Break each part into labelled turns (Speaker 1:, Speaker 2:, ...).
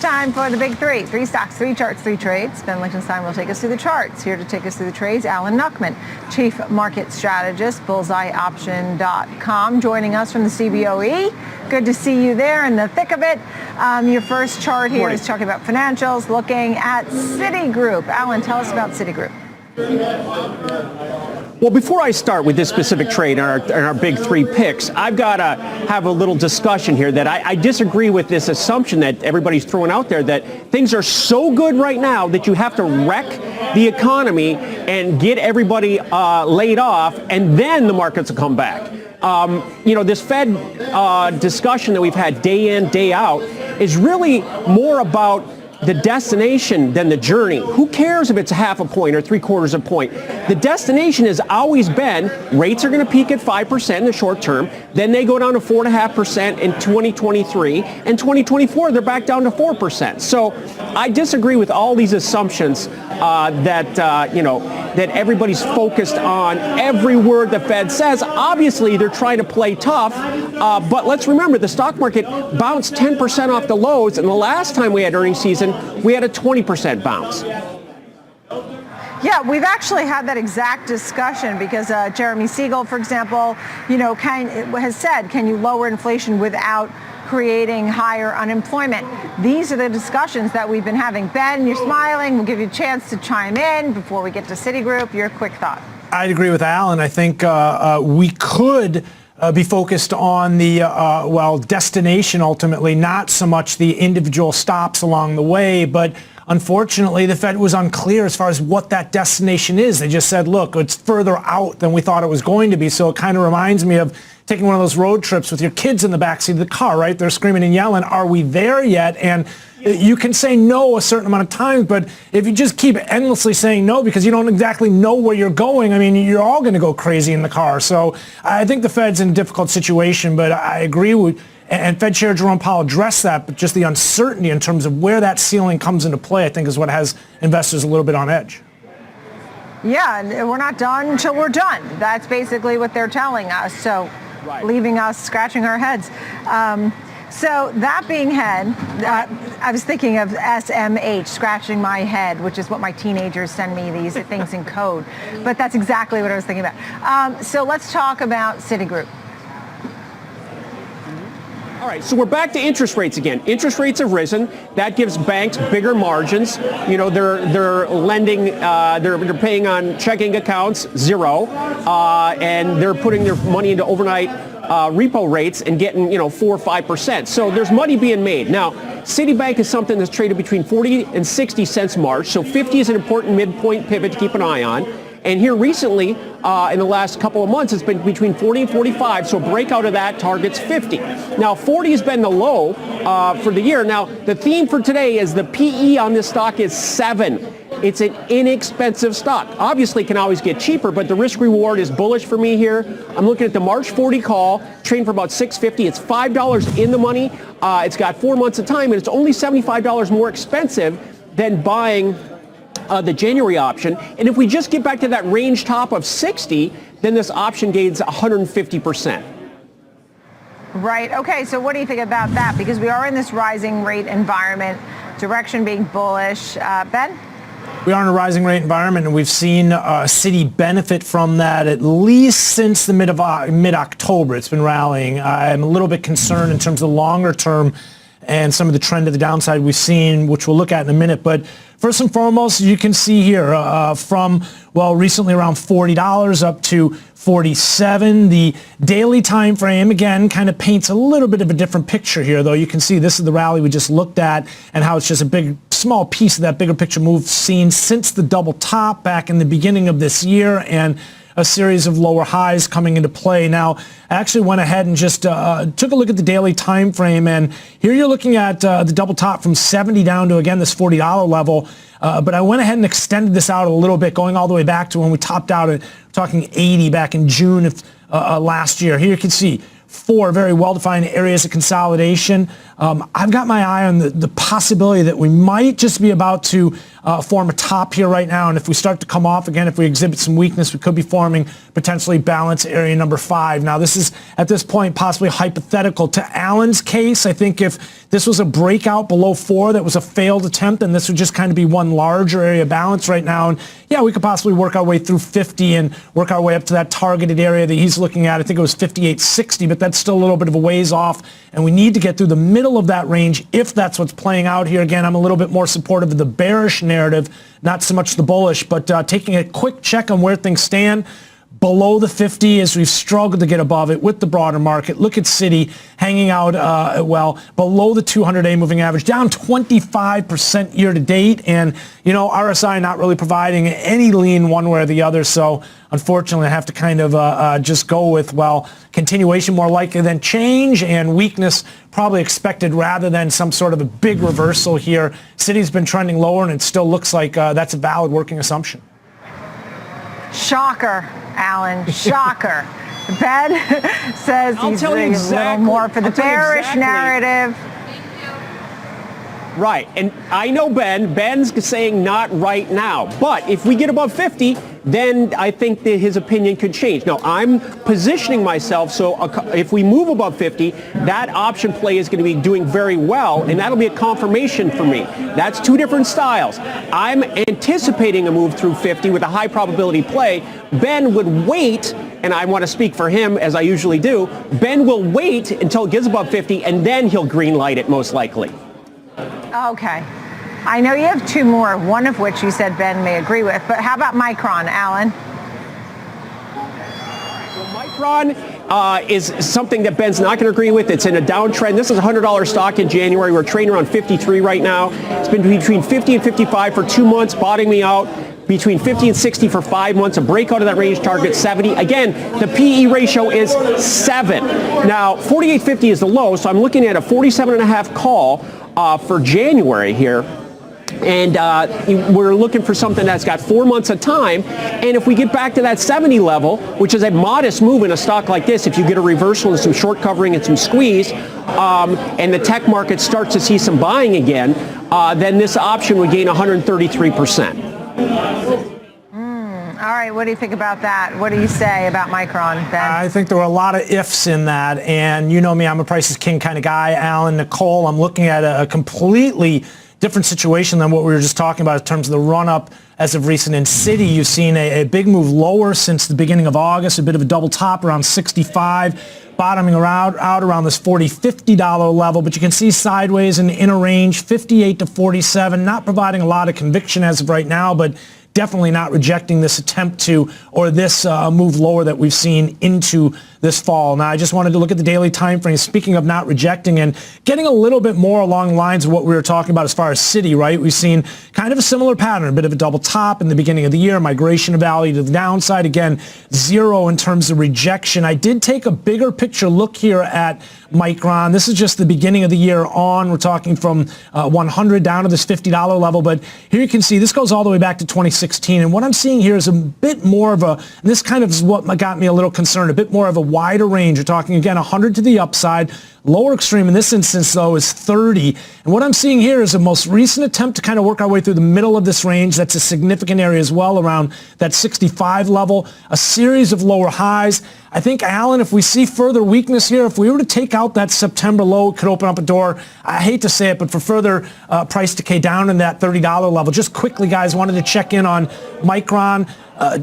Speaker 1: time for the big three. Three stocks, three charts, three trades. Ben Lichtenstein will take us through the charts. Here to take us through the trades, Alan Nuckman, Chief Market Strategist, BullseyeOption.com, joining us from the CBOE. Good to see you there in the thick of it. Your first chart here is talking about financials, looking at Citigroup. Alan, tell us about Citigroup.
Speaker 2: Well, before I start with this specific trade and our big three picks, I've got to have a little discussion here that I disagree with this assumption that everybody's throwing out there that things are so good right now that you have to wreck the economy and get everybody laid off, and then the markets will come back. This Fed discussion that we've had day in, day out is really more about the destination than the journey. Who cares if it's a half a point or 3/4 of a point? The destination has always been rates are going to peak at 5% in the short term. Then they go down to 4.5% in 2023. And 2024, they're back down to 4%. So I disagree with all these assumptions that everybody's focused on every word the Fed says. Obviously, they're trying to play tough. But let's remember, the stock market bounced 10% off the lows. And the last time we had earnings season, we had a 20% bounce.
Speaker 1: Yeah, we've actually had that exact discussion because Jeremy Siegel, for example, has said, can you lower inflation without creating higher unemployment? These are the discussions that we've been having. Ben, you're smiling. We'll give you a chance to chime in before we get to Citigroup. Your quick thought.
Speaker 3: I'd agree with Alan. I think we could be focused on the, destination ultimately, not so much the individual stops along the way. But unfortunately, the Fed was unclear as far as what that destination is. They just said, look, it's further out than we thought it was going to be. So it kind of reminds me of taking one of those road trips with your kids in the backseat of the car, right? They're screaming and yelling, are we there yet? And you can say no a certain amount of times, but if you just keep endlessly saying no because you don't exactly know where you're going, I mean, you're all going to go crazy in the car. So I think the Fed's in a difficult situation, but I agree with, and Fed Chair Jerome Powell addressed that, but just the uncertainty in terms of where that ceiling comes into play, I think is what has investors a little bit on edge.
Speaker 1: Yeah, and we're not done until we're done. That's basically what they're telling us. So leaving us scratching our heads. So that being said, I was thinking of SMH, scratching my head, which is what my teenagers send me, these things in code. But that's exactly what I was thinking about. So let's talk about Citigroup.
Speaker 2: All right, so we're back to interest rates again. Interest rates have risen. That gives banks bigger margins. They're lending, they're paying on checking accounts, 0, and they're putting their money into overnight repo rates and getting, 4 or 5%. So there's money being made. Now, Citibank is something that's traded between 40 and 60 cents March. So 50 is an important midpoint pivot to keep an eye on. And here recently, in the last couple of months, it's been between 40 and 45, so a breakout of that targets 50. Now, 40 has been the low for the year. Now, the theme for today is the PE on this stock is 7. It's an inexpensive stock. Obviously, it can always get cheaper, but the risk reward is bullish for me here. I'm looking at the March 40 call, trading for about $6.50. It's $5 in the money. It's got 4 months of time, and it's only $75 more expensive than buying the January option. And if we just get back to that range top of 60, then this option gains 150%.
Speaker 1: Right. Okay. So what do you think about that? Because we are in this rising rate environment, direction being bullish. Ben?
Speaker 3: We are in a rising rate environment, and we've seen Citi benefit from that at least since the mid-October. It's been rallying. I'm a little bit concerned in terms of the longer term and some of the trend to the downside we've seen, which we'll look at in a minute. But first and foremost, you can see here from, recently around $40 up to $47. The daily time frame, again, kind of paints a little bit of a different picture here, though. You can see this is the rally we just looked at and how it's just a small piece of that bigger picture move seen since the double top back in the beginning of this year, and a series of lower highs coming into play. Now, I actually went ahead and just took a look at the daily time frame, and here you're looking at the double top from 70 down to, again, this $40 level. But I went ahead and extended this out a little bit, going all the way back to when we topped out at talking 80 back in June of last year. Here you can see 4 very well-defined areas of consolidation. I've got my eye on the possibility that we might just be about to form a top here right now. And if we start to come off again, if we exhibit some weakness, we could be forming potentially balance area number 5. Now, this is at this point possibly hypothetical. To Alan's case, I think if this was a breakout below 4 that was a failed attempt, then this would just kind of be one larger area of balance right now. And yeah, we could possibly work our way through 50 and work our way up to that targeted area that he's looking at. I think it was 58.60, but that's still a little bit of a ways off. And we need to get through the middle of that range if that's what's playing out here. Again, I'm a little bit more supportive of the bearish narrative, not so much the bullish, but taking a quick check on where things stand. Below the 50 as we've struggled to get above it with the broader market. Look at Citi hanging out, below the 200-day moving average, down 25% year to date. And, RSI not really providing any lean one way or the other. So unfortunately, I have to kind of just go with, continuation more likely than change and weakness probably expected rather than some sort of a big reversal here. Citi's been trending lower and it still looks like that's a valid working assumption.
Speaker 1: Shocker, Alan, shocker. Ben says he's doing a little more for the bearish narrative.
Speaker 2: Right, and I know Ben's saying not right now, but if we get above 50, then I think that his opinion could change. Now, I'm positioning myself so if we move above 50, that option play is going to be doing very well, and that'll be a confirmation for me. That's two different styles. I'm anticipating a move through 50 with a high probability play. Ben would wait, and I want to speak for him as I usually do. Ben will wait until it gets above 50, and then he'll green light it most likely.
Speaker 1: Okay. I know you have two more, one of which you said Ben may agree with, but how about Micron, Alan?
Speaker 2: Micron is something that Ben's not going to agree with. It's in a downtrend. This is a $100 stock in January. We're trading around 53 right now. It's been between 50 and 55 for 2 months, bottoming out between 50 and 60 for 5 months. A breakout of that range target 70. Again, the PE ratio is 7. Now, 48.50 is the low, so I'm looking at a 47.5 call for January here. And we're looking for something that's got 4 months of time. And if we get back to that 70 level, which is a modest move in a stock like this, if you get a reversal and some short covering and some squeeze, and the tech market starts to see some buying again, then this option would gain 133%.
Speaker 1: All right, what do you think about that? What do you say about Micron, Ben?
Speaker 3: I think there were a lot of ifs in that, and you know me, I'm a price is king kind of guy. Alan, Nicole, I'm looking at a completely different situation than what we were just talking about in terms of the run-up as of recent. In Citi, you've seen a big move lower since the beginning of August, a bit of a double top around 65, bottoming out around this $40, $50 level, but you can see sideways in a range, 58 to 47, not providing a lot of conviction as of right now, but definitely not rejecting this attempt to, or this move lower that we've seen into this fall. Now, I just wanted to look at the daily time frame. Speaking of not rejecting and getting a little bit more along the lines of what we were talking about as far as Citi, right? We've seen kind of a similar pattern, a bit of a double top in the beginning of the year, migration of value to the downside. Again, 0 in terms of rejection. I did take a bigger picture look here at Micron. This is just the beginning of the year on. We're talking from 100 down to this $50 level, but here you can see this goes all the way back to 2016. And what I'm seeing here is a bit more of a, and this kind of is what got me a little concerned, a bit more of a wider range. You're talking, again, 100 to the upside. Lower extreme in this instance, though, is 30. And what I'm seeing here is a most recent attempt to kind of work our way through the middle of this range. That's a significant area as well, around that 65 level. A series of lower highs. I think, Alan, if we see further weakness here, if we were to take out that September low, it could open up a door, I hate to say it, but for further price decay down in that $30 level. Just quickly, guys, wanted to check in on Micron.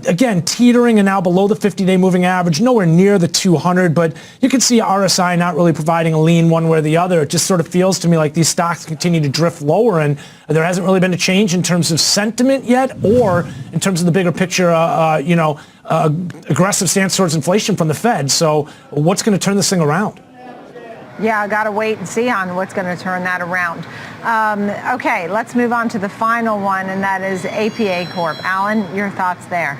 Speaker 3: Again, teetering and now below the 50-day moving average, nowhere near the 200, but you can see RSI not really providing a lean one way or the other. It just sort of feels to me like these stocks continue to drift lower, and there hasn't really been a change in terms of sentiment yet, or in terms of the bigger picture, aggressive stance towards inflation from the Fed. So what's going to turn this thing around?
Speaker 1: Yeah, I got to wait and see on what's going to turn that around. Okay, let's move on to the final one, and that is APA Corp. Alan, your thoughts there?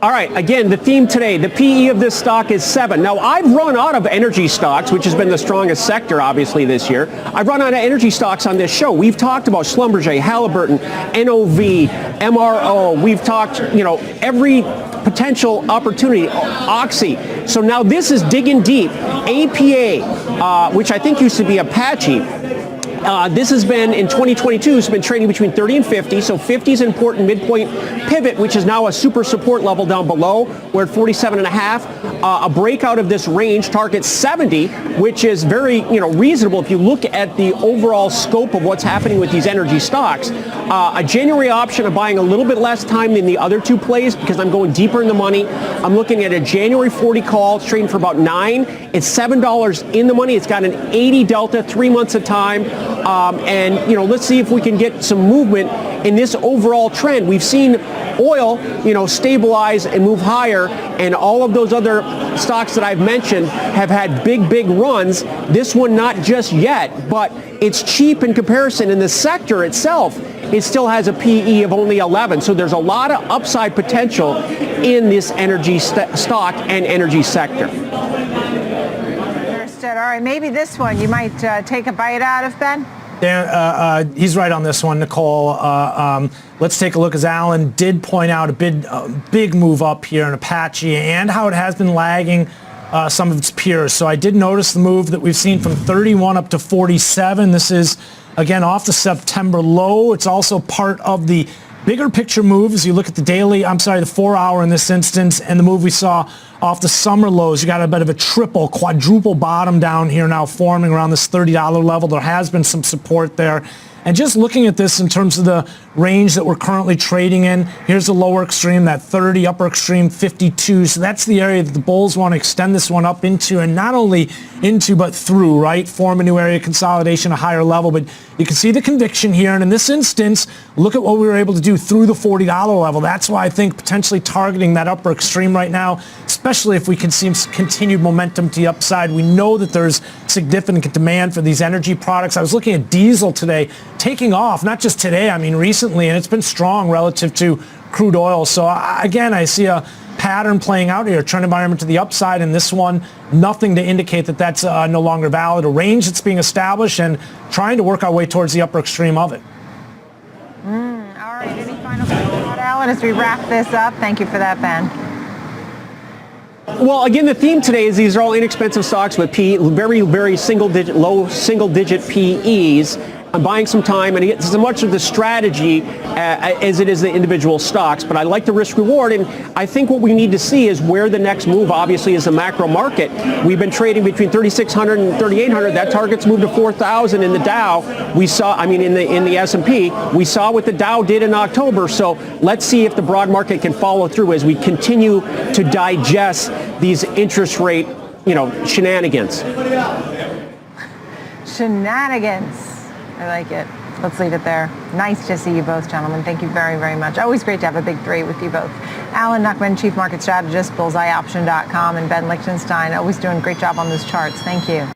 Speaker 2: All right, again, the theme today, the PE of this stock is 7. Now, I've run out of energy stocks, which has been the strongest sector, obviously, this year. I've run out of energy stocks on this show. We've talked about Schlumberger, Halliburton, NOV, MRO. We've talked, every potential opportunity, Oxy. So now this is digging deep. APA, which I think used to be Apache. This has been, in 2022, it's been trading between 30 and 50. So 50 is an important midpoint pivot, which is now a super support level down below. We're at 47.5. A breakout of this range targets 70, which is very, reasonable if you look at the overall scope of what's happening with these energy stocks. A January option of buying a little bit less time than the other two plays because I'm going deeper in the money. I'm looking at a January 40 call. It's trading for about 9. It's $7 in the money. It's got an 80 delta, 3 months of time. Let's see if we can get some movement in this overall trend. We've seen oil, stabilize and move higher, and all of those other stocks that I've mentioned have had big runs. This one not just yet, but it's cheap in comparison. In the sector itself, it still has a PE of only 11. So there's a lot of upside potential in this energy stock and energy sector.
Speaker 1: All right, maybe this one you might take a bite out of, Ben?
Speaker 3: Dan, he's right on this one, Nicole. Let's take a look, as Alan did point out, a big move up here in Apache and how it has been lagging some of its peers. So I did notice the move that we've seen from 31 up to 47. This is, again, off the September low. It's also part of the bigger picture move as you look at the the 4 hour in this instance, and the move we saw off the summer lows. You got a bit of a quadruple bottom down here now forming around this $30 level. There has been some support there. And just looking at this in terms of the range that we're currently trading in, here's the lower extreme, that 30, upper extreme 52. So that's the area that the bulls want to extend this one up into, and not only into but through, right? Form a new area consolidation, a higher level. But you can see the conviction here. And in this instance, look at what we were able to do through the $40 level. That's why I think potentially targeting that upper extreme right now, especially if we can see continued momentum to the upside. We know that there's significant demand for these energy products. I was looking at diesel today, taking off, not just today, I mean recently, and it's been strong relative to crude oil. So again, I see a pattern playing out here, trend environment to the upside, and this one, nothing to indicate that that's no longer valid. A range that's being established and trying to work our way towards the upper extreme of it.
Speaker 1: All right, any final thought, Alan, as we wrap this up? Thank you for that, Ben.
Speaker 2: Well, again, the theme today is these are all inexpensive stocks with very low single-digit PEs. I'm buying some time, and it's as much of the strategy as it is the individual stocks, but I like the risk reward, and I think what we need to see is where the next move obviously is the macro market. We've been trading between 3,600 and 3,800. That target's moved to 4,000 in the Dow. We saw, in the S&P, we saw what the Dow did in October, so let's see if the broad market can follow through as we continue to digest these interest rate, shenanigans.
Speaker 1: Shenanigans. I like it. Let's leave it there. Nice to see you both, gentlemen. Thank you very, very much. Always great to have a big three with you both. Alan Nuckman, Chief Market Strategist, BullseyeOption.com, and Ben Lichtenstein, always doing a great job on those charts. Thank you.